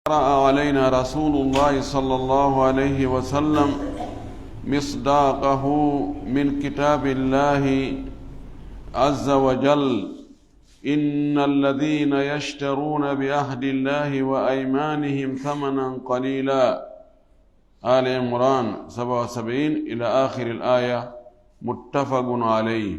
قرأ علينا رسول الله صلى الله عليه وسلم مصداقه من كتاب الله عز وجل: إن الذين يشترون بعهد الله وأيمانهم ثمنا قليلا. آل عمران 77 إلى آخر الآية، متفق عليه.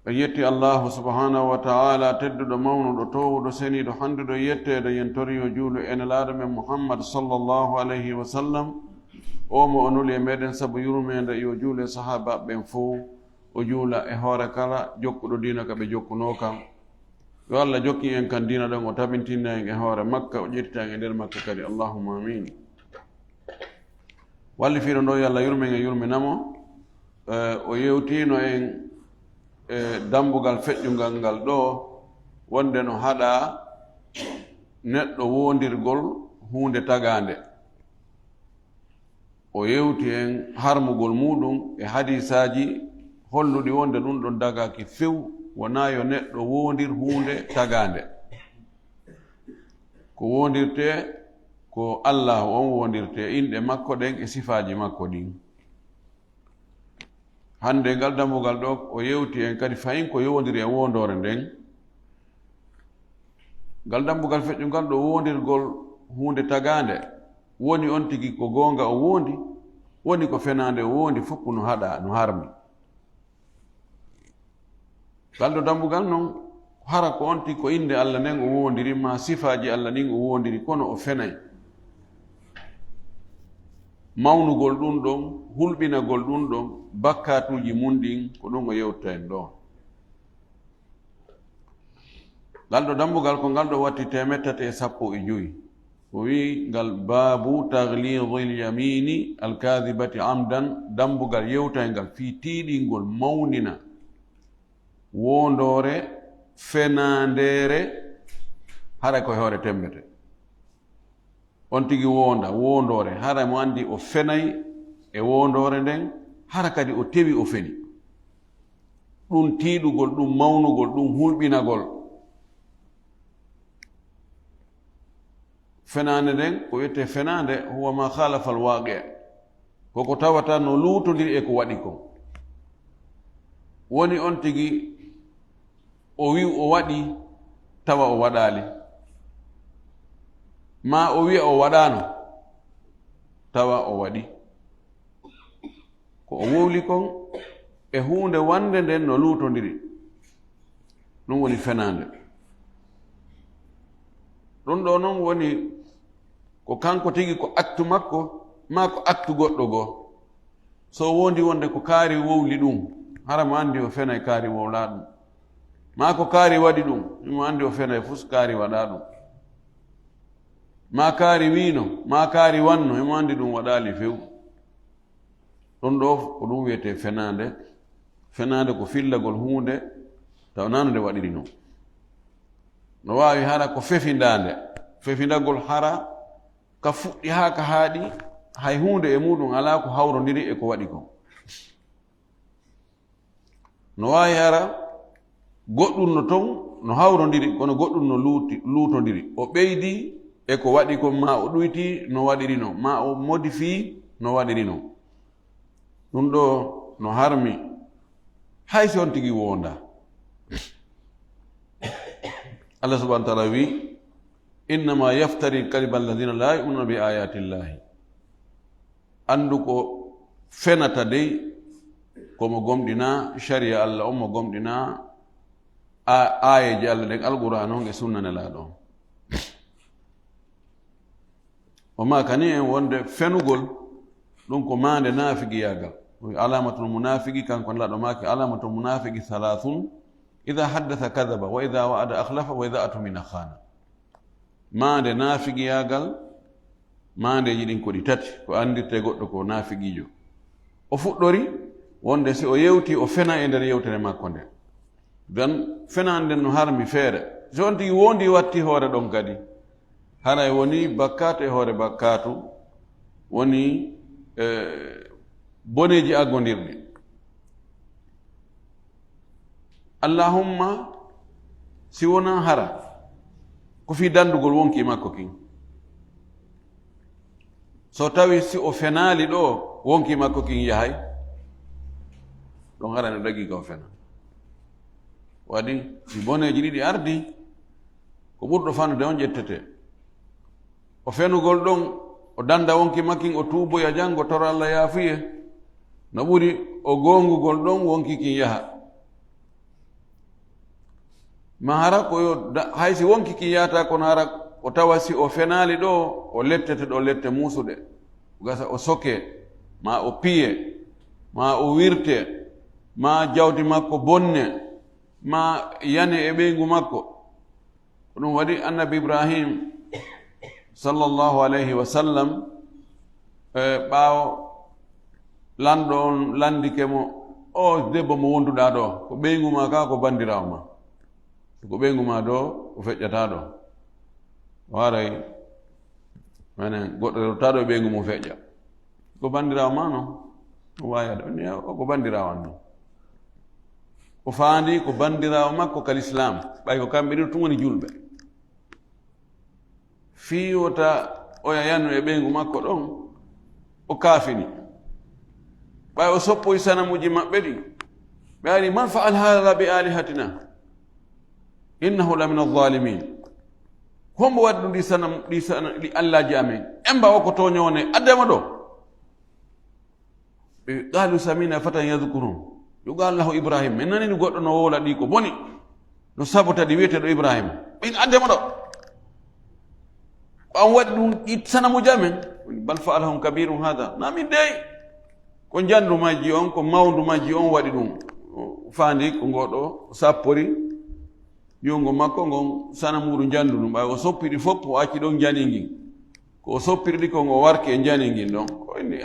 يتي الله سبحانه وتعالى تدد مون تو دو سني دو حند دو يتي دو ينتري يجول ان الادم محمد صلى الله عليه وسلم او مو انول يمدن سب يرمي يجول صحابه بن فو وجولا هورا كلا جوكو دينا كبه جوكو كام والله جوكي en kan dina don o tabintina en hore makka o jitta en der makka kadi allahumma amin. walli fiiro ndo yalla yurmi namo o yewtino en dambugal feƴƴungal ngal ɗo wonde no haɗa neɗɗo wondirgol hunde tagaande. o yewti en harmugol muɗum e hadisaji holluɗi wonde ɗum ɗon dagaki few wona yo neɗɗo wondir hunde tagaande. ko wondirte ko Allah on wondirte inɗe makko ɗen e sifaji makko ɗin. hande ngal dambugal ɗo o yewti en kadi fayin ko yowodiri e wondore nden. ngal dambugal feƴƴungal ɗo wondirgol hunde tagaande woni on tigi ko gonga o wondi, woni ko fenande o wondi, fof no haɗa no harmi. ngal ɗo dambugal noon hara ko on tigi ko inde Allah nden o wondiri, ma sifaji Allah ɗin o wondiri, kono o fenay. mawnugol ɗum ɗon, hulɓinagol ɗum ɗon, bakkatuji mum ɗin ko ɗum o yewta en ɗo. ngal ɗo dambugal ko ngal ɗo watti 315. o wi ngal babu taglidil yamini alkadibati amdan, dambugal yewtaygal fi tiiɗingol mawnina wondore fenandere hara koye hoore tembete. on tigi wondore hara mo andi o fenay e wondore nden, hara kadi o tewi o feni. ɗum tiiɗugol, ɗum mawnugol, ɗum hulɓinagol. fenande nden ko wiyete fenande huwa ma khalafa alwaqi', koko tawata no luutodiri e ko waɗi ko. woni on tigi o wi o waɗi tawa o waɗali, ma o wi'a o waɗano tawa o waɗi. ko o wowli kon e hunde wande nden no luutodiri, ɗum woni fenande. ɗum ɗo noon woni ko kanko tigi ko actu makko, ma ko actu goɗɗo goo. so wondi wonde ko kaari wowli ɗum, hara mo andi o fenay kaari wowla ɗum. ma ko kaari waɗi ɗum, mo andi o fenay fus kaari waɗa ɗum. ma kaari wino, ma kaari wanno, emo andi ɗum waɗali few. ɗum ɗo ko ɗum wiyete fenande. fenande ko fillagol hunde tawnano nde waɗiri no. no wawi hara ko fefindande, fefindagol hara ka fuɗɗi ha ka haaɗi, hay hunde e muɗum ala ko hawrodiri e ko waɗi ko. no wawi hara goɗɗum no ton no hawrodiri, kono goɗɗum no luutodiri. o ɓeydi e ko waɗi ko, ma o ɗuyti no waɗiri no, ma o modifie no waɗiri no. ɗum ɗo no harmi hay si on tigi wonda. Allah subhanahu wa ta'ala wi: innama yaftari kadiba alladhina la yu'minuna bi ayati llahi. andu ko fenata dey komo gomɗina sharia Allah on, mo gomɗina ayeji Allah ɗen, alquran on e sunna nelaɗo on. o ma kani en wonde fenugol ɗum ko mande nafigiyagal. alamatul munafiki kanko laɗo maki alamatul munafiki 30: idha haddatha kadhaba wa idha wa'ada akhlafa wa idha atmina khana. mande nafigiyagal, mandeji ɗin ko ɗi tati ko andirte goɗɗo ko nafigijo. o fuɗɗori wonde si o yewti o fena e nder yewtere makko nde. dan fenande no harmi feere. so on tigi wondi watti hoore ɗon kadi, haray woni bakkatu e hoore bakkatu, woni boneji aggodirɗi. allahumma si wona hara ko fi dandugol wonki makko kin, so tawi si o fenaali ɗo wonki makko kin yahay ɗon harano dagi ko fena waɗi si boneji ɗiɗi ardi ko ɓurɗo fanude on ƴettete o fenugol ɗon o danda wonki makkin o tuuboya janngo toro Allah yaafuye no ɓuri o gongugol ɗon wonki kin yaha ma hara koyo haysi wonki kin yahata kono hara o tawa si o fenaali ɗo o lettete ɗo lette muusuɗe gasa o soke ma o piye ma o wirte ma jawdi makko bonne ma yane e ɓeygu makko ko ɗum waɗi annabi Ibrahim sallallahu alayhi wa sallam ɓaawo lanɗo on landike mo o debbo mo wonduɗa ɗo ko ɓeygu ma ka ko bandirawo ma ko ɓeygu ma ɗo o feƴƴata ɗo o haray mane goɗɗo rewtaɗo e ɓeygu mum feƴƴa ko bandirawo ma no o wayaɗo ni o ko bandirawo an no o faandi ko bandirawo makko kal islam ɓay ko kamɓe ɗi tun woni julɓe fii wota oya yanno e ɓeygu makko ɗon o kaafini ɓay o soppoyi sanamuji maɓɓe ɗi ɓe ari man faal hada bi alihatina innahu la min alzalimin hombo waɗi ɗum ɗi allaji amen en mbawa ko toñone addema ɗo ɓe qalu samina fatan yadkurun yuqal lahu ibrahim min nanini goɗɗo no wola ɗi ko boni no sabota ɗi wiyeteɗo ibrahima ɓin addema ɗo an waɗi ɗum ɗi sanamuji amen bal faalahum kabirum hada na min dey ko jandumaji on ko mawdumaji on waɗi ɗum faandi ko ngoɗo sappori yongo makko ngon sanamuɗu jandu ɗum ɓay o soppiɗi fof o acci ɗon janingin ko o soppirɗi ko ngo warki e janingin ɗon ko inni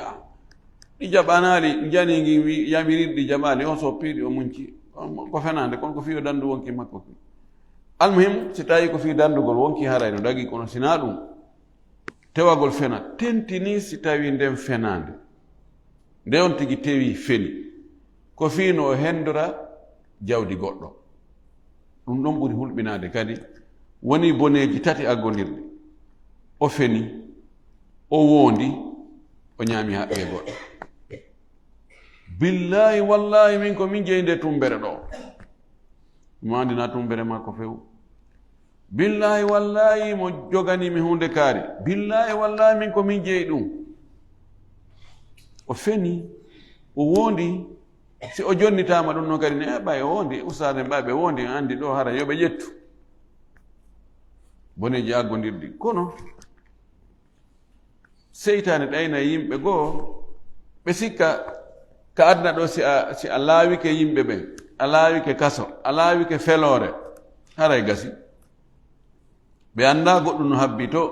ɗi jaɓanali janingin wi yamiriɗi ɗi jaɓali on soppiɗi o munci ko fenande kono ko fi o dandu wonki makko ki almuhim si tawi ko fi dandugol wonki harayno dagi kono sina ɗum tewagol fena tentini si tawi nden fenande nde on tigi tewi feni ko fino o hendora jawdi goɗɗo ɗum ɗon ɓuri hulɓinade kadi woni boneji tati aggodirɗi o feni o wondi o ñaami haɓɓe goɗɗo billahi wallahi min ko min jeyi nde tumbere ɗo mandina tumbere makko few billahi wallahi mo joganimi hunde kaari billahi wallahi min ko min jeyi ɗum o feni o wondi si o jonnitama ɗum no kadi ne ɓay o wondi usade mbaɓe wondi andi ɗo hara yoɓe ƴettu boneji aggodirɗi kono seytane ɗayna yimɓe goo ɓe sikka ka adna ɗo si a laawike yimɓe ɓe a laawike kaso a laawike felore haray gasi ɓe anda goɗɗum no habbi to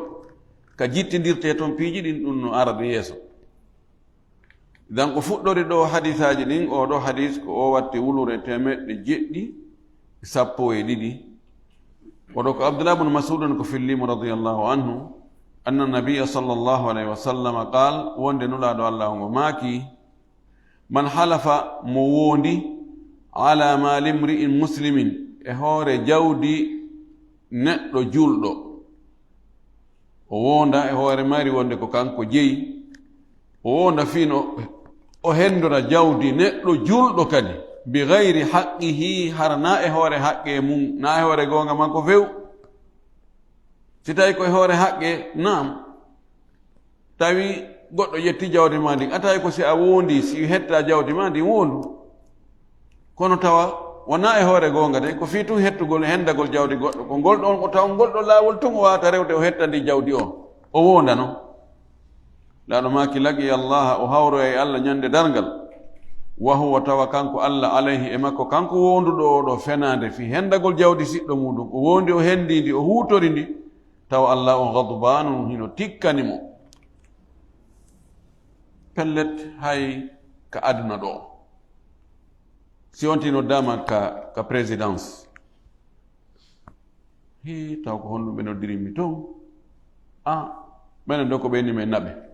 ka jittidirte toon piiji ɗin ɗum no arade yeeso dan ko fuɗɗori ɗo hadisaji ɗin oɗo hadis ko o watti wulure 112 oɗo ko abdullah bnu masudun ko fillimo radiallahu anhu anna nabiya sallllahu alayhi wa sallam qal wonde nulaɗo allah ngo maaki man halafa mo wondi ala mali mri'in muslimin e hoore jawdi neɗɗo julɗo o wonda e hoore mari wonde ko kanko jeyi o wonda fino o hendora jawdi neɗɗo julɗo kadi bi gayri haqqihi hara na e hoore haqqe mum na e hoore gonga makko few si tawi koye hoore haqqe nam tawi goɗɗo yetti jawdi ma ndin a tawi ko si a wondi si hetta jawdi ma ndin wondu kono tawa wona e hoore gonga de ko fi tun hettugol hendagol jawdi goɗɗo ko ngol ɗon o tawa ngolɗo laawol tun o wawata rewde o hetta ndi jawdi o wonda no laaɗo maki lagi allah o hawro e allah ñande dargal wa huwa tawa kanko allah alayhi e makko kanko wonduɗo oɗo fenade fi hendagol jawdi siɗɗo muɗum o wondi o hendidi o hutori ndi tawa allah o gadbanum hino tikkanimo pellet hay ka aduna ɗo si wonti noddama ka présidence taw ko honɗumɓe noddirimi toon minen ɗo ko ɓeyni men naɓe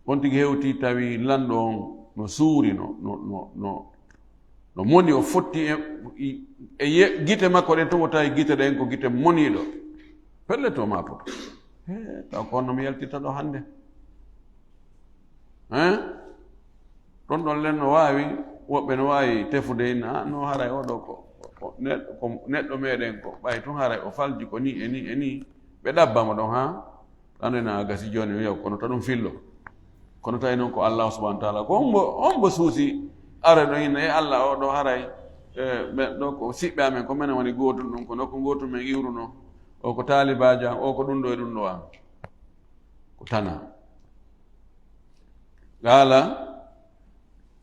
on tigi hewti tawi lanɗo on no suuri no moni o fotti e gite makko ɗen tomo tawi gite ɗen ko gite moniɗo pelle to mapoto taw ko honno mi yaltita ɗo hannde ɗon ɗon len no waawi woɓɓe no waawi tefude no haray oɗo ko neɗɗo meɗen ko ɓay tun haray o falji ko ni e ni ɓe ɗabbamo ɗon ha ɗanena gasi joni wiya kono ta ɗum fillo kono tawi noon ko Allah subhanahu wa taala ko on mbo suusi are ɗo ina e Allah oɗo haray ɗo ko siɓɓe amen ko minen woni gootum ɗum ko nokku gootum men iwruno o ko taalibaji an o ko ɗum ɗo e ɗum ɗo an ko tana qala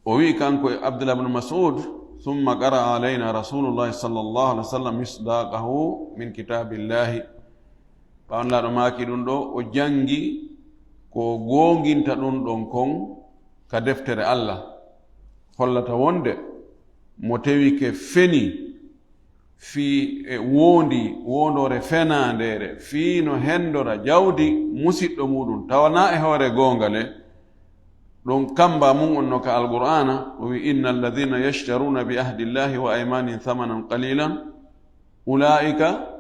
o wi kanko Abdullah ibn Mas'ud thumma qara alayna rasulullahi sallallahu alaihi wasallam misdaqahu min kitabillahi pawnlaɗo maaki ɗum ɗo o jangi ko gonginta ɗum ɗon kon ka deftere Allah hollata wonde mo tewi ke feni fi wondore fenandere fii no hendora jawdi musidɗo muɗum tawana e hoore gongale ɗum kamba mum on no ka alqur'ana o wi inna alladhina yashtaruna bi ahdi llahi wa aymanin thamanan qalilan ulaika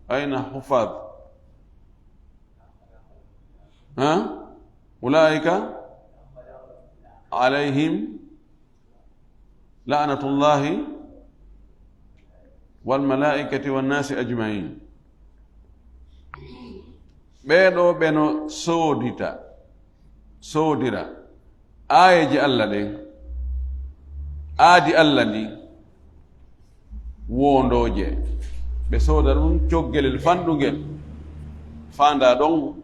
aina hufad ulaika alayhim la'natullahi wal malaikati wan nasi ajma'in ɓeɗo ɓeno soodira aayeji Allah ɗen aadi Allah ndi wondoje ɓe sooda ɗum coggelel fanɗugel fanda ɗon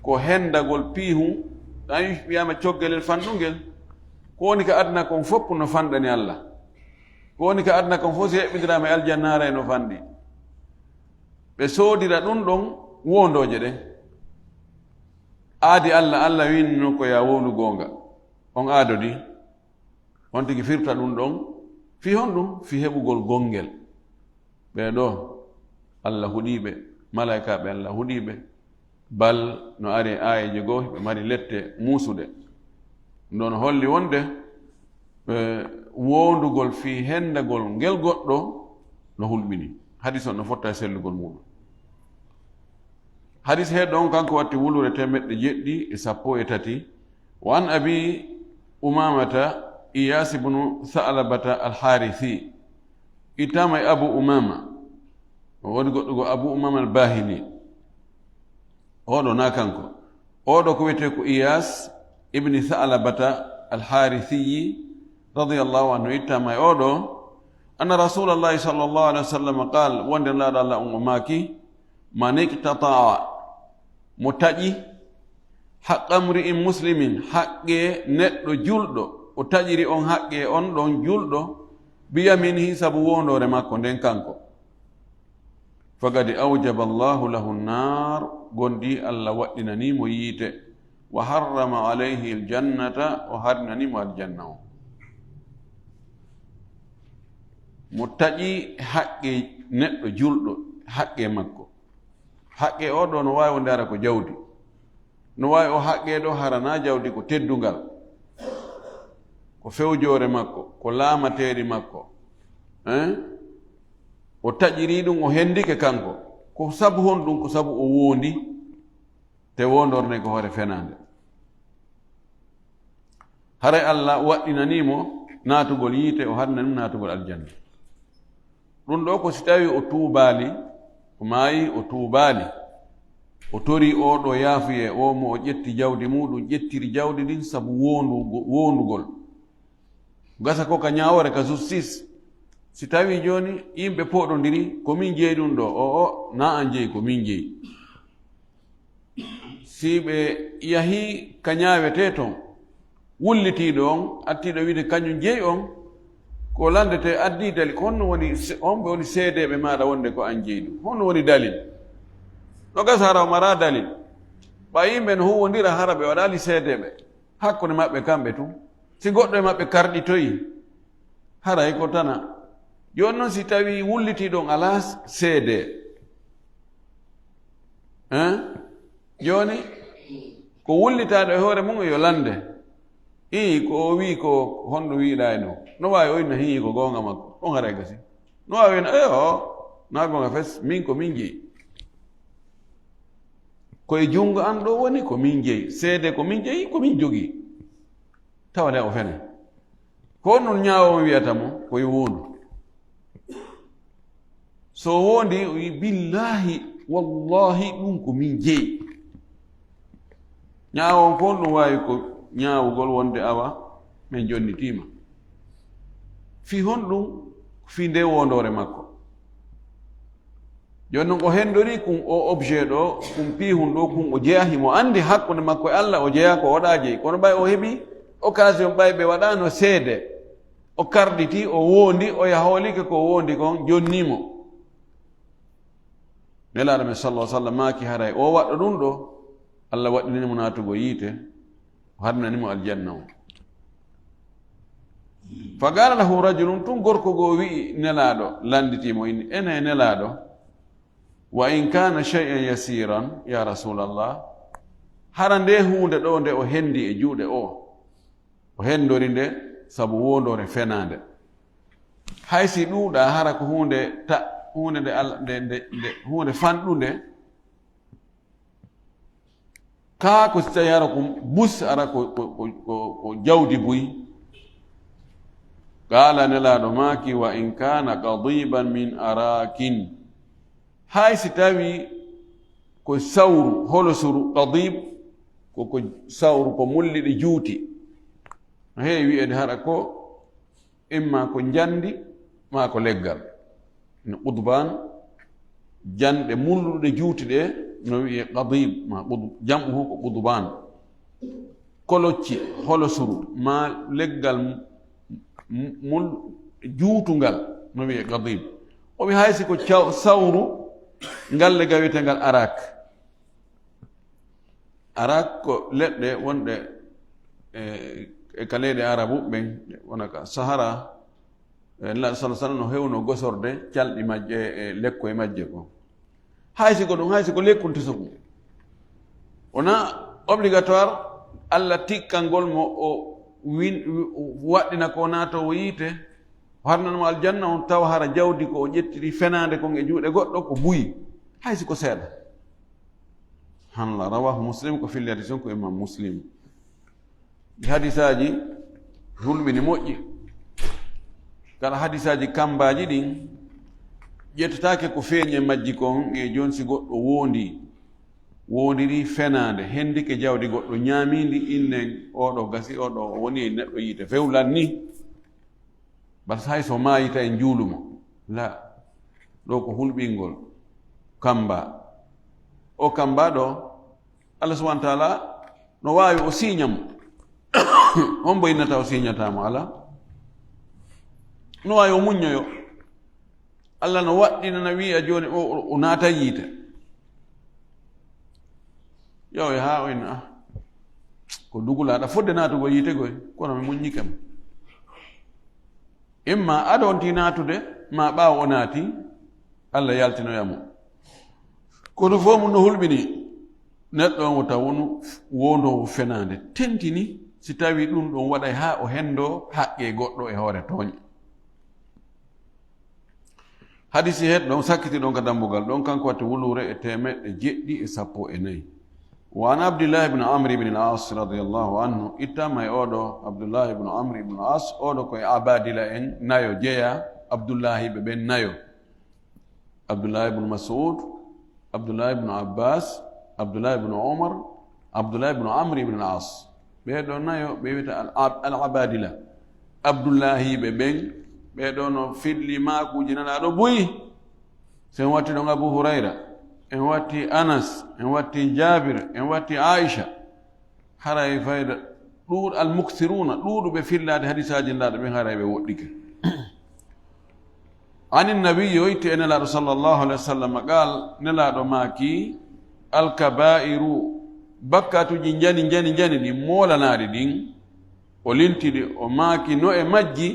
ko hendagol piihum ɗan wiyama coggelel fanɗugel ko woni ka adna kon fopp no fanɗani Allah ko woni ka adna kon fof so heɓɓidirama e aljannara e no fanɗi ɓe soodira ɗum ɗon wondoje ɗen aadi Allah winno ko ya wowlu gonga on aadodi on tigi firta ɗum ɗon fi honɗum fi heɓugol gongel ɓeɗo Allah huɗiɓe malaikaɓe Allah huɗiɓe bal no ari ayeje goo ɓe mari lette muusuɗe ɗon holli wonde wondugol fi hendagol ngel goɗɗo no hulɓini hadis on no fotta e sellugol muɗum hadis heɗɗo on kanko watti wulure 713 wa an abi umamata iyas ibnu Tha'labata al-Harithi itama e Abu Umama woni goɗɗo go Abu Umama al-Bahili oɗo na kanko oɗo ko wiyete ko Iyas ibni Tha'labata al-Harithi radiyallahu anhu itama e oɗo anna rasulallahi sallallahu alaihi wasallam qal wonde laaɗo Allah on maki man iqtata'a mo taƴi haqqa mri'in muslimin haqqe neɗɗo julɗo o taƴiri on haqqe on ɗon julɗo biyaminihi sabu wondore makko nden kanko fagadi awjaba Allahu lahu nnar gondi Allah waɗɗinanimo yiite wa harrama alayhi aljannata o harnanimo aljanna o mo taƴi haqqe neɗɗo julɗo haqqe makko haqqe o ɗo no wawi wonde ara ko jawdi no wawi o haqqe ɗo harana jawdi ko teddungal ko fewjore makko ko laamateri makko o taƴiri ɗum o hendike kanko ko sabu honɗum ko sabu o wondi te wondorne ko hoore fenande haray Allah waɗɗinanimo naatugol yiite o harnanimo naatugol aljanna ɗum ɗo ko si tawi o tuubali o maayi o tuubali o tori oɗo yaafuye o mo o ƴetti jawdi muɗum ƴettiri jawdi ɗin sabu wondugol gasa ko ka ñawore ka justice si tawi joni yimɓe poɗodiri komin jeeyi ɗum ɗo o na an jeeyi komin jeeyi si ɓe yahi ka ñawete ton wullitiɗo on attiɗo wiide kañum jeeyi on ko landete addi dalil ko honno woni on ɓe woni seedeɓe maɗa wonde ko an jeeyi ɗum honno woni dalil no gasa hara o mara dalil ɓa yimɓe no huwodira hara ɓe waɗali seedeɓe hakkude maɓɓe kamɓe tun si goɗɗo e maɓɓe karɗitoyi haray ko tana joni noon si tawi wullitiɗon ala seede joni ko wullitaɗo e hoore mum yo lande ko o wi ko honɗo wiiɗa e no no wawi o inno hiyi ko gonga makko ɗon haray gasi no wawi no na gonga fes min ko min jeeyi koye jungo an ɗo woni ko min jeyi seede ko min jeyi ko min jogii tawale o fene ko non ñaawo wiyata mo koye wondu so wondi wi billahi wallahi ɗum ko min jeyi ñaawon ko ɗum wawi ko ñaawugol wonde awa min jonnitima fi honɗum fi nde wondore makko joni noon o hendori kum o objet ɗo kum pihun ɗo kum o jeyahimo andi hakkude makko e Allah o jeeya ko waɗa jeyi kono ɓay o heeɓi occasion ɓay ɓe waɗano seede o karditi o wondi o yaholike ko wondi kon jonnimo nelaɗo men sallah sallam maki haray o waɗɗo ɗum ɗo Allah waɗɗinimo natugo yiite o harnanimo aljanna o fa gala lahu rajulun tun gorko goo wi'i nelaɗo landitimo inni ene nelaɗo wa in kana shay'an yasiran ya rasulallah hara nde hunde ɗo nde o hendi e juuɗe o hendori nde sabu wondore fenande haysi ɗuuɗa hara ko hunde hunde fanɗude kaa ko si tawi hara ko bus ara ko jawdi buy qala nelaɗo maki wa in kana qadiban min arakin hay si tawi ko sawru holosuru qadib koko sawru ko mulliɗi juuti no heewi wi'ede haɗa ko imma ko jandi ma ko leggal no qudban janɗe mulluɗe juuti ɗe no wiye qadib ma jamɓu hu ko qudban kolocci holosuru ma leggal juutungal no wiye qadib o wi haysi ko sawru ngalle gawetegal arak ko leɗɗe wonɗe e ka leyɗe arabu ɓen wona ka sahara nelaɗo sa sallam no hewno gosorde calɗi majje e lekko e majje ko haysi ko ɗum haysi ko lekkol tesogu wona obligatoire Allah tikkangol mo o waɗɗina ko naatowo yiite o harnanmo aljanna on tawa hara jawdi ko o ƴettiri fenade kon e juuɗe goɗɗo ko buyi haysi ko seeɗa hanla rawahu muslim ko filli hadis on ko imam muslim ɗi hadisaji hulɓini moƴƴi kala hadisaji kambaji ɗin ƴettatake ko feeñi e majji kon e joni si goɗɗo wondiri fenade hendike jawdi goɗɗo ñaamidi innen oɗo gasi oɗo woni e neɗɗo yiite fewlan ni bata hay so maayita e juulumo la ɗo ko hulɓingol kamba o kamba ɗo Allah subahana taala no wawi o siñamo on mbo innata o siñatamo ala no wawi o muññoyo Allah no waɗɗinana wiya joni o naata yiite yowe ha o inna ko dugulaɗa fodde naatugo yiite goy kono mi muññikam imma aɗonti naatude ma ɓaawo o naati Allah yaltinoyamo kono fof mum no hulɓini neɗɗo on o tawonu wondowo fenade tentini si tawi ɗum ɗon waɗay ha o hendo haqqe goɗɗo e hoore tooña hadisi heɗ ɗon sakkiti ɗon ka dambugal ɗon kanko watte wulure e 114 وعن عبد الله بن عمرو بن العاص رضي الله عنه إتما أودو عبد الله بن عمرو بن العاص أودو كي عبادلة إن نايو جيا عبد الله بن نايو عبد الله بن مسعود عبد الله بن عباس عبد الله بن عمر عبد الله بن عمرو بن العاص بيدو نايو بيبتا العبادلة عبد الله بن بيدو نو فيدلي ماكو جنالا دو بوي سنواتي دون أبو هريرة en watti Anas en watti Jabir en watti Aisha haray fayda ɗuuɗo almuksiruna ɗuuɗuɓe fillade hadisaji ndaɗo ɓen haray ɓe woɗɗike ani nabiyi o itti e nelaɗo sallllahu alayhi wa sallam qal nelaɗo maaki alkabairu bakkatuji jani ɗi molanaɗi ɗin o lintiɗi o maaki no e majji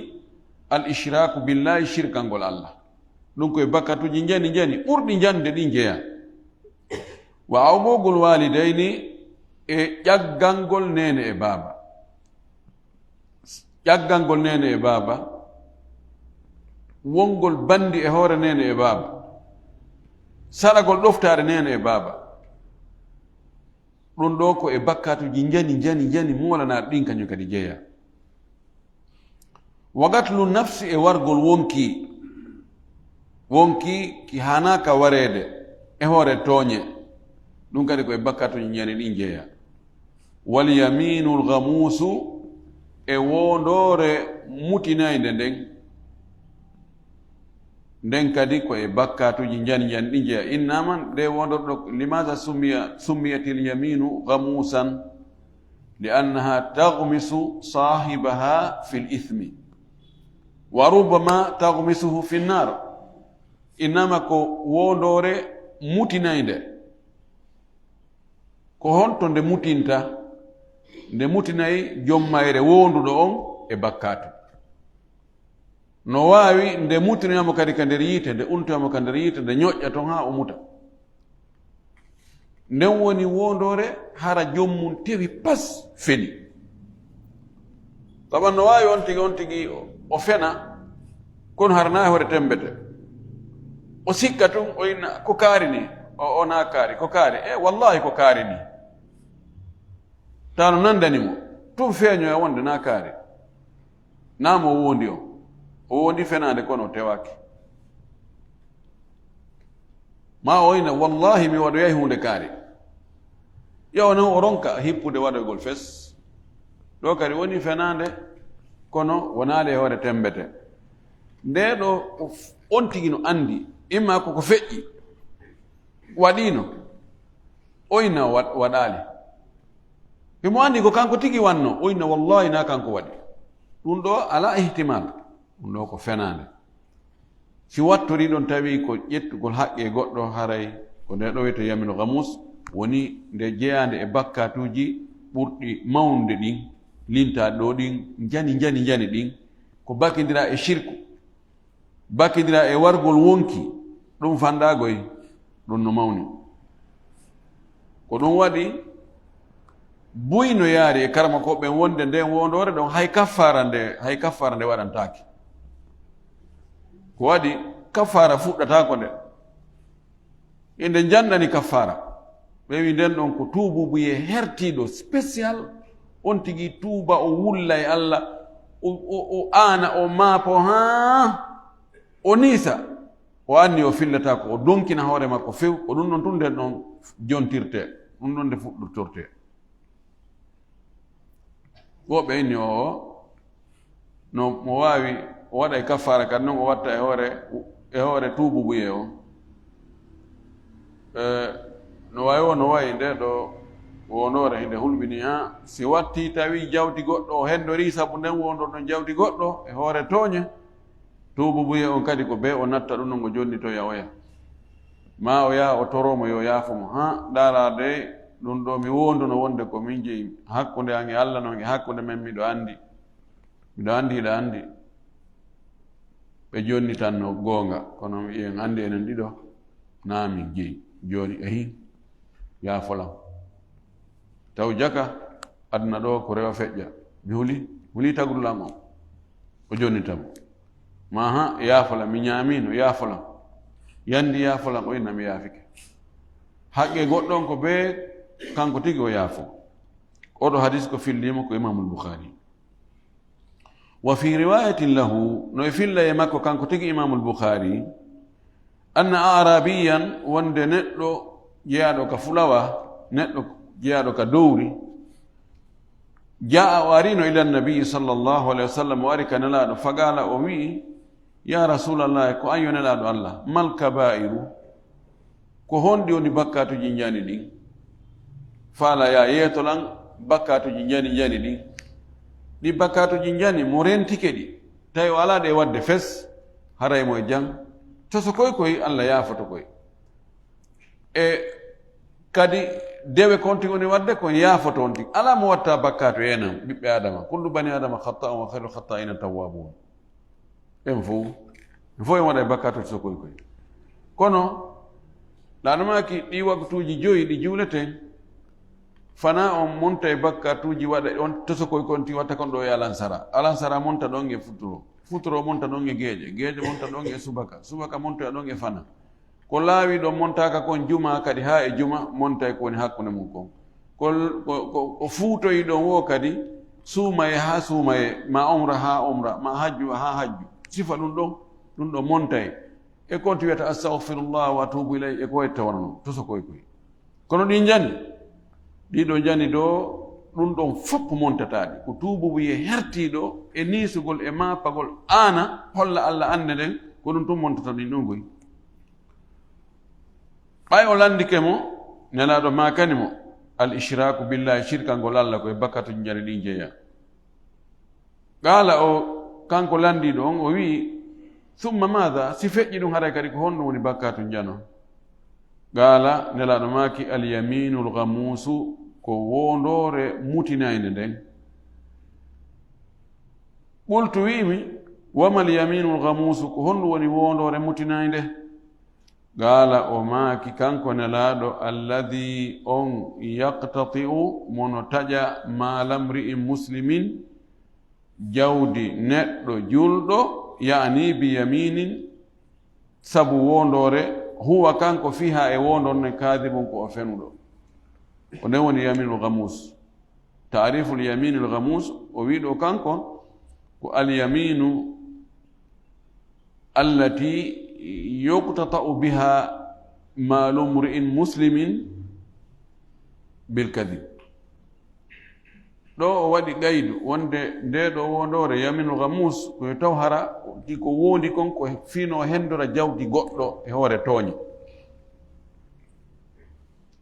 al ishraku billahi shirkangol Allah ɗum koye bakkatuji jani ɓurɗi jande ɗi jeeya wa awgogol walidayni e ƴaggangol nene e baaba ƴaggangol nene e baaba wongol bandi e hoore nene e baaba saɗagol ɗoftare nene e baaba ɗum ɗo ko e bakkatuji jani molana ɗin kañum kadi jeeya. wagatlu nafsi e wargol wonki ki hanaka warede e hoore tooñe ɗum kadi ko e bakkatuji jani ɗin jeeya. wal yaminu lgamusu e wondore mutinayde nden kadi ko e bakkatuji jani ɗin jeeya. innaman nde wondor ɗo limaza summiyatil yaminu gamusan li annaha tagmisu sahibaha fi lithmi wa rubama tagmisuhu fi nnar. innama ko wondore mutinayde ko honto nde mutinayi jommayre wonduɗo on e bakkatu. no wawi nde mutinoyamo kadi ka nder yiite, nde untoyamo ka nder yiite, nde ñoƴƴa ton ha o muta. nden woni wondore hara jommum tewi pas feni. saban no wawi on tigi o fena kono harana e hoore tembete, o sikka tun o inna ko kaari ni o na kaari ko kaari wallahi ko kaari ni tano nandanimo tun feeño e wonde na kaari namo o wondi fenade kono o tewaki. ma o ina wallahi mi waɗoyahi hunde kaari, ƴewa noon o ronka hippude waɗoygol fes. ɗo kadi woni fenade kono wonali e hoore tembete. nde ɗo on tigi no andi imma koko feƴƴi waɗino o inna waɗali, himo andi ko kanko tigi wanno o inna wallahi na kanko waɗi. ɗum ɗo ala ihtimal, ɗum ɗo ko fenade. si wattori ɗon tawi ko ƴettugol haqqe goɗɗo haray ko nde ɗo wiyete yaminu gamus woni nde jeyande e bakkatuji ɓurɗi mawnude ɗin lintaɗe ɗo ɗin jani ɗin ko bakidira e shirku, bakidira e wargol wonki, ɗum fandagoy ɗum no mawni. ko ɗum waɗi buyno yaari e karma ko ɓen wonde nden wondore ɗon hay kaffara nde waɗantaki. ko waɗi kaffara fuɗɗatako nde inde janɗani kaffara ɓe wi nden ɗon ko tuububuye hertiɗo spécial on tigi tuuba o wulla e Allah o ana o maapo ha o niisa o anni o fillata ko o donkina hoore makko few ko ɗum ɗon tun nden ɗon jontirte ɗum ɗon nde fuɗɗortorte. woɓɓe inni no mo wawi o waɗa e kaffara kadi noon o watta e hoore tuububuye o no wayi nde ɗo wondore nde hulɓini ha si watti tawi jawdi goɗɗo o hendori sabu nden wondor ɗon jawdi goɗɗo e hoore tooñe, tuububuye on kadi ko be o natta ɗum ɗon o jonnitoya oya ma o yaha o toromo yo yaafomo ha darade ɗum ɗo mi wonduno wonde ko min jeeyi hakkude an e Allah noon e hakkude men miɗo andi hiɗa andi ɓe jonni tan no goonga kono mi en andi enen ɗiɗo na min jeeyi joni ehin yaafolam taw jaka aduna ɗo ko rewa feƴƴa mi huli tagrulam o jonnitamo ma ha yaafolam mi ñaamino yaafolam yandi yaafolam o inna mi yaafike haqqe goɗɗon ko be kanko tigi o yaafo. oɗo hadis ko fillima ko imamul Bukhari. wa fi riwayatin lahu no e filla e makko kanko tigi imamul Bukhari anna arabiyan wonde neɗɗo jeyaɗo ka fulawa, neɗɗo jeyaɗo ka dowri, jaa o arino ila nabii sallllahu alayhi wa sallam o ari ka nelaɗo fagala o wii ya rasulallah ko an yo nelaɗo Allah mal kabairu ko honɗi woni bakkatuji jani ɗin. faala ya yeetolan bakkatuji jani ɗin ɗi bakkatuji jani mo rentike ɗi tawi o ala ɗe wadde fes haray mo e jang to so koy Allah yaafoto koy e kadi dewe konti woni wadde kon yaafoto on tigi ala mo watta bakkatu enam ɓiɓɓe adama kullu bani adama khata'un wa khairu khata'ina tawwabun en fof en waɗa e bakkatu so koy kono ɗaɗumaki ɗi waktuji joyi ɗi juuleten fana on monta e bakkatuji waɗa on tosokoy konti watta kon ɗo e alansara monta ɗon e futuro monta ɗon e geeƴe monta ɗon e subaka monta ɗon e fana ko laawi ɗon montaka kon juma kadi ha e juma monta e ko woni hakkunde mum kon ko fuutoyi ɗon wo kadi suumaye ha suumaye ma umra ha umra ma hajju ha hajju sifa ɗum ɗon montaye e konti wiyata astahfirullah wa atubu ilay e ko wayi tawana noon to sokoye koye kono ɗiɗo jani ɗo ɗum ɗon fopp montataɗi ko tuubu wiye hertiɗo e niisugol e mapagol ana holla Allah ande nden ko ɗum tum montata ɗin ɗon goyi ɓay o landike mo nelaɗo makani mo al ishraku billahi shirka ngol Allah koye bakkatuji jani ɗin jeeya qala o kanko landiɗo on o wi summa madha si feƴƴi ɗum haray kadi ko honɗum woni bakkatu jano qala nelaɗo maki al yaminul ghamusu ko wondore mutinayde nden qultu wimi wama al yaminul ghamusu ko honɗum woni wondore mutinayde qala o maki kanko nelaɗo alladhi on yaqtati'u mono taƴa malamri'in muslimin jawdi neɗɗo julɗo yani bi yaminin sabu wondore huwa kanko fiha e wondorne kadibun ko o fenuɗo ko nden woni yaminul ghamus ta'riful yaminul ghamus o wiɗo kanko ko al yaminu allati yuqtata'u biha malu mri'in muslimin bil kadib ɗo o waɗi gaydu wonde nde ɗo wondore yaminul ghamus koye taw hara ko wondi kon ko fino hendora jawdi goɗɗo e hoore tooñe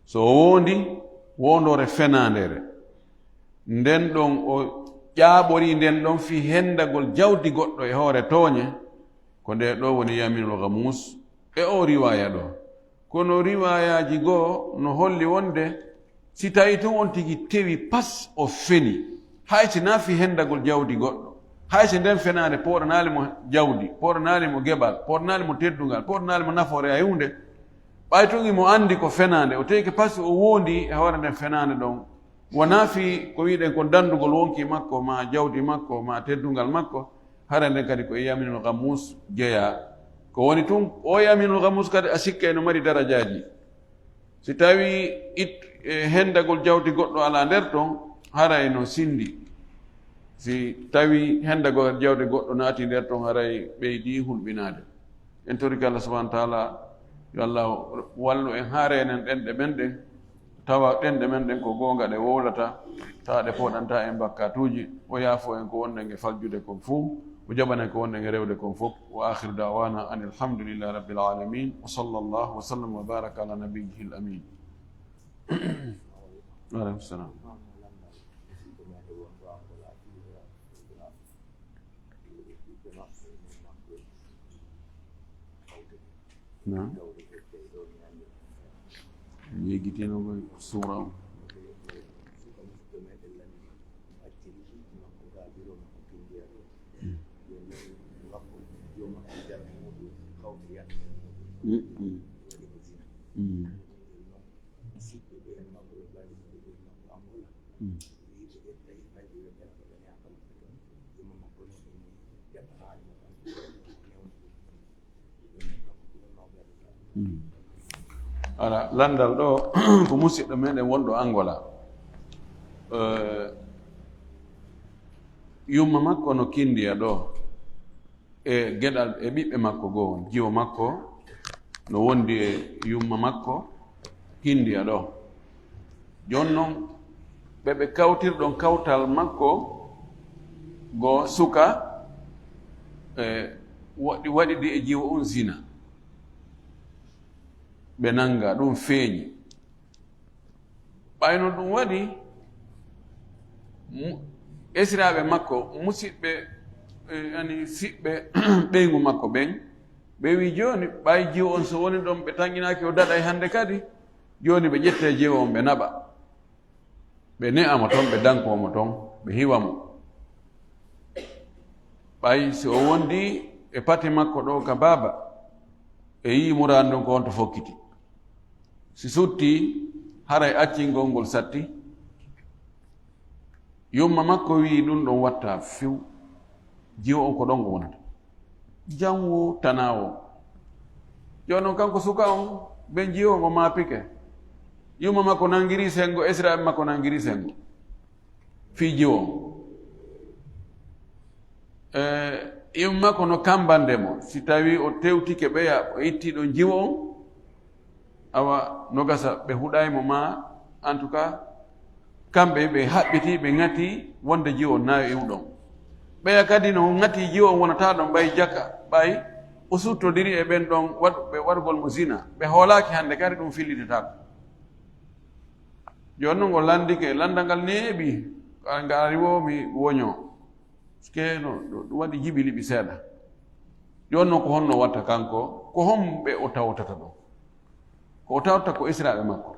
so wondi wondore fenandere nden ɗon o ƴaaɓori nden ɗon fi hendagol jawdi goɗɗo e hoore tooñe ko nde ɗo woni yaminul ghamus e o riwaya ɗo kono riwayaji goo no holli wonde si tawi tun on tigi tewi pas o feni haysi nafi hendagol jawdi goɗɗo haysi nden fenade poɗanalimo jawdi poɗanalimo geɓal poɗanalimo teddugal poɗanalimo nafoore a hunde ɓaytugi mo andi ko fenade o teki pas o wondi e hoore nden fenade ɗon wona fi ko wiɗen ko dandugol wonki makko ma jawdi makko ma teddugal makko hara nden kadi ko e yaminul ghamus jeeya ko woni tun o yaminul ghamus kadi a sikka eno mari darajaji si tawi hendagol jawdi goɗɗo ala nder ton hara eno sindi si tawi hendagol jawdi goɗɗo naati nder ton haray ɓeydi hulɓinade en toriki Allah subahanahu wa taala yo Allah wallu en haare enen ɗenɗe men ɗen tawa ɗenɗe men ɗen ko gonga ɗe wowlata tawa ɗe poɗanta en bakkatuji o yaafo en ko wonɗen e faljude kon fuu o jaɓanen ko wonɗen e rewde kon fof wa akhiru dawana an alhamdulillahi rabbil alamin wa sallallahu wa sallam wa baraka ala nabiyyihi al amin وعليكم السلام نعم يجيتينو صورة ala landal ɗo ko musidɗo meɗen wonɗo Angola yumma makko no kindiya ɗo e geɗal e ɓiɓɓe makko goo jiwo makko no wondi e yumma makko kindiya ɗo jon noon ɓeɓe kawtirɗon kawtal makko go suka waɗidi e jiwo on zina ɓe nanga ɗum feeñi ɓayno ɗum waɗi esiraɓe makko musidɓe ani fiɓɓe ɓeygu makko ɓen ɓe wi joni ɓay jiwo on so woni ɗon ɓe tanginaki o daɗa e hande kadi joni ɓe ƴette jiwo on ɓe naɓa ɓe ne'amo toon ɓe dankomo toon ɓe hiwamo ɓay si o wondi e pati makko ɗo ka baaba e yi murani ɗon ko wonto fokkiti si sutti haray accingol ngol satti yumma makko wi ɗum ɗon watta few jiwo on ko ɗon ngo wonata janwo tanawo joni noon kanko suka on ɓen jiwo ngo maapike yuma makko nangiri sengo Israel makko nangiri sengo fi jiwo yuma makko no kambandemo si tawi o tewtike ɓeya o ittiɗo jiwo on awa no gasa ɓe huɗaymo ma en tout cas kamɓe ɓe haɓɓiti ɓe ŋati wonde jiwo nawi iwɗon ɓeya kadi no ŋati jiwo on wonata ɗon ɓay jaka ɓay o suttodiri e ɓen ɗon waɗɓe waɗgol mo zina ɓe hoolaki hannde kadi ɗum fillititako joni noon o landike landal ngal neeɓi ngal ari wo mi woño ske no ɗum waɗi jiɓiliɓi seeɗa joni noon ko honno watta kanko ko homɓe o tawtata ɗo ko o tawta ko israɓe makko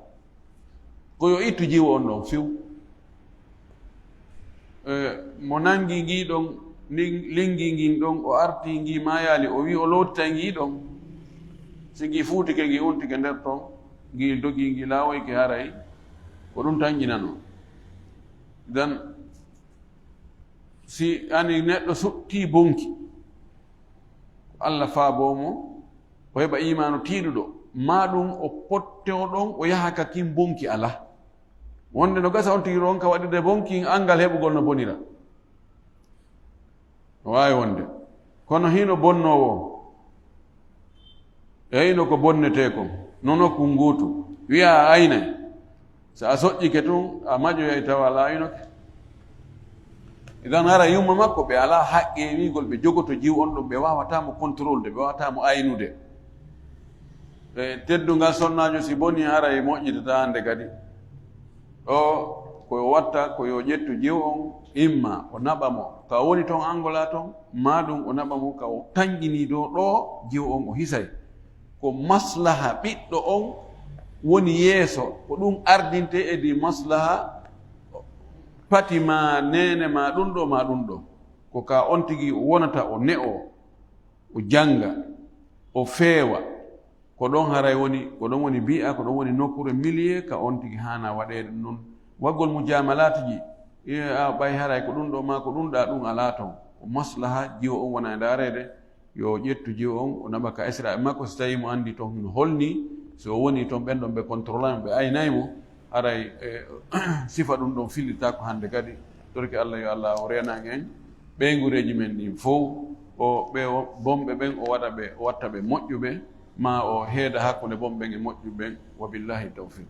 ko yo ittu jiwo on ɗon few mo nangi ngi ɗon lingi ngin ɗon o arti ngi mayali o wi o lottita ngi ɗon si ngi fuutike ngi untike nder ton ngi dogi ngi laawoyke haray ko ɗum tan jinano dan si ani neɗɗo sutti bonki Allah faabomo o heɓa imanu tiiɗuɗo ma ɗum o potteoɗon o yaha ka kin bonki ala wonde no gasa on tigi ɗon ka waɗirde bonki angal heɓugol no bonira wawi wonde kono hino bonnowo e hino ko bonnete kon nono ko nguutu wiya a aynay so a soƴƴike tun a maƴoyay tawa ala aynoke idan hara yumma makko ɓe ala haqqe wigol ɓe jogoto jiw on ɗum ɓe wawatamo contrôle de ɓe wawatamo aynude e teddungal sonnajo si boni hara e moƴƴitata hande kadi o koyo watta koyo ƴettu jiw on imma o naɓamo ka woni toon angola toon maɗum o naɓamo ka o tanƴini dow ɗo jiw on o hisay ko maslaha ɓiɗɗo on woni yeeso ko ɗum ardinte e di maslaha pati ma nene ma ɗum ɗo ko ka on tigi o wonata o ne'o o janga o feewa ko ɗon haray woni ko ɗon woni bi'a ko ɗon woni nokkure millier ka on tigi hana waɗede noon waggol mujamalatuji a ɓay haray ko ɗum ɗo ma ko ɗum ɗa ɗum ala toon o maslaha jiwo on wona e darede yo ƴettu jiwo on o naɓa ka esra e makko so tawi mo andi toon no holni so woni toon ɓen ɗon ɓe contrôlant ɓe aynaymo haray sifa ɗum ɗon fillita ko hande kadi torki Allah yo Allah o renage en ɓeygureji men ɗin fof o ɓe bomɓe ɓen o waɗa ɓe o watta ɓe moƴƴuɓe ma o heeda hakkude bomɓe ɓen e moƴƴuɓe ɓen wa billahi tawfiq